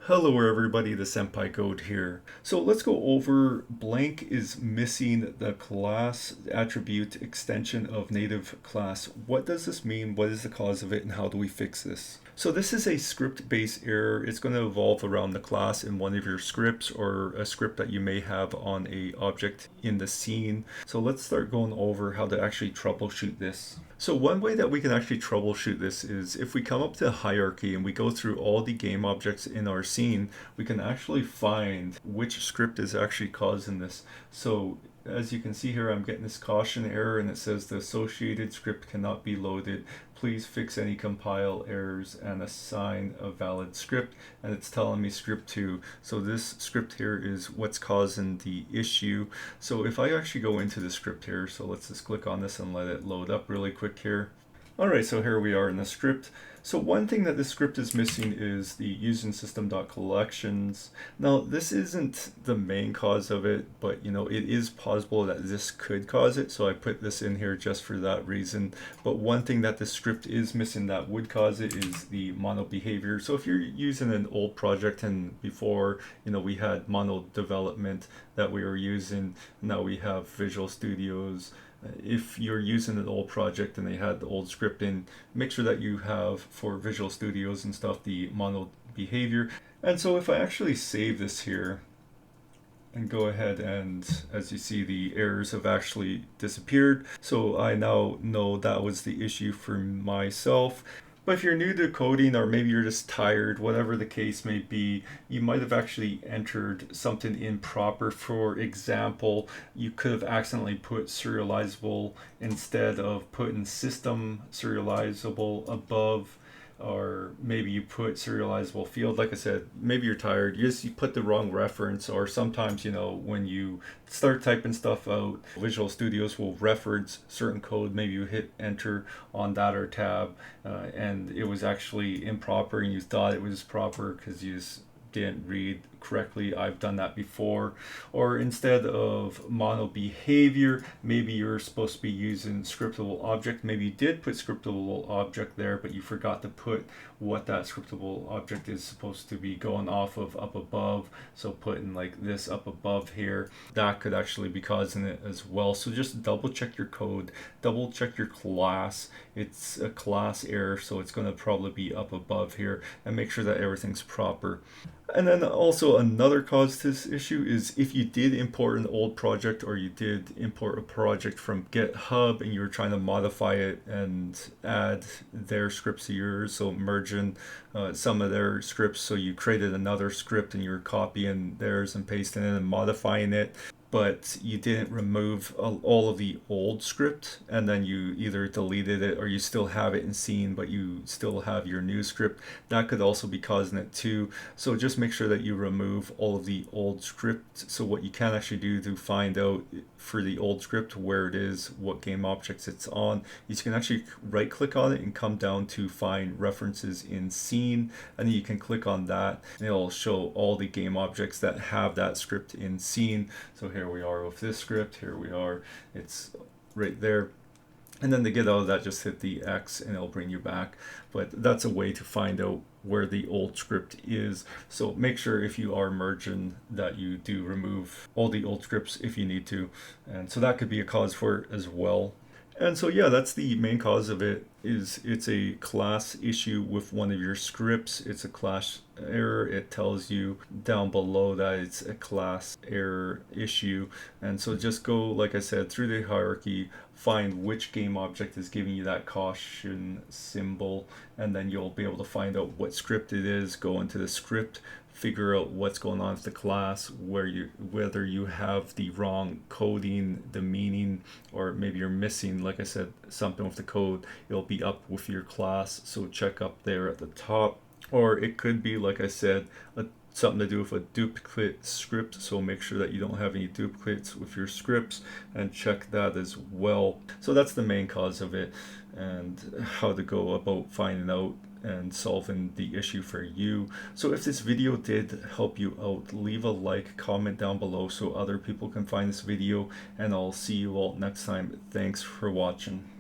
Hello everybody, TheSenpaiCode here. So let's go over blank is missing the class attribute extension of native class. What does this mean? What is the cause of it and how do we fix this? So this is a script-based error. It's going to evolve around the class in one of your scripts or a script that you may have on a object in the scene. So let's start going over how to actually troubleshoot this. So one way that we can actually troubleshoot this is if we come up to hierarchy and we go through all the game objects in our scene, we can actually find which script is actually causing this. So as you can see here, I'm getting this caution error and it says the associated script cannot be loaded. Please fix any compile errors and assign a valid script. And it's telling me script 2. So this script here is what's causing the issue. So if I actually go into the script here, so let's just click on this and let it load up really quick here. Alright, so here we are in the script. So one thing that this script is missing is the using system.collections. Now this isn't the main cause of it, but it is possible that this could cause it. So I put this in here just for that reason. But one thing that the script is missing that would cause it is the mono behavior. So if you're using an old project and before, we had mono development that we were using, now we have Visual Studios. If you're using an old project and they had the old script in, make sure that you have for Visual Studios and stuff the mono behavior. And so if I actually save this here and go ahead and, as you see, the errors have actually disappeared. So I now know that was the issue for myself. But if you're new to coding or maybe you're just tired, whatever the case may be, you might have actually entered something improper. For example, you could have accidentally put serializable instead of putting system serializable above, or maybe you put serializable field. Like I said, maybe you're tired, you put the wrong reference, or sometimes when you start typing stuff out, Visual Studios will reference certain code, maybe you hit enter on that or tab, and it was actually improper and you thought it was proper because you just didn't read correctly. I've done that before. Or instead of mono behavior, maybe you're supposed to be using scriptable object. Maybe you did put scriptable object there, but you forgot to put what that scriptable object is supposed to be going off of up above. So putting like this up above here, that could actually be causing it as well. So just double check your code, double check your class. It's a class error, so it's going to probably be up above here, and make sure that everything's proper. And then also another cause to this issue is if you did import an old project or you did import a project from GitHub and you were trying to modify it and add their scripts to yours, so merging some of their scripts, so you created another script and you're copying theirs and pasting it and modifying it, but you didn't remove all of the old script, and then you either deleted it or you still have it in scene but you still have your new script, that could also be causing it too. So just make sure that you remove all of the old script. So what you can actually do to find out for the old script where it is, what game objects it's on, is you can actually right click on it and come down to find references in scene, and then you can click on that and it'll show all the game objects that have that script in scene. So here we are with this script, here we are, it's right there. And then to get out of that, just hit the X and it'll bring you back. But that's a way to find out where the old script is. So make sure if you are merging that you do remove all the old scripts if you need to. And so that could be a cause for it as well. And so yeah, that's the main cause of it. Is it's a class issue with one of your scripts. It's a class error. It tells you down below that it's a class error issue. And so just go, like I said, through the hierarchy, find which game object is giving you that caution symbol, and then you'll be able to find out what script it is. Go into the script, figure out what's going on with the class, whether you have the wrong coding, the meaning, or maybe you're missing, like I said, something with the code. It'll be up with your class, so check up there at the top. Or it could be, like I said, something to do with a duplicate script, so make sure that you don't have any duplicates with your scripts and check that as well. So that's the main cause of it, and how to go about finding out and solving the issue for you. So if this video did help you out, leave a like, comment down below so other people can find this video, and I'll see you all next time. Thanks for watching.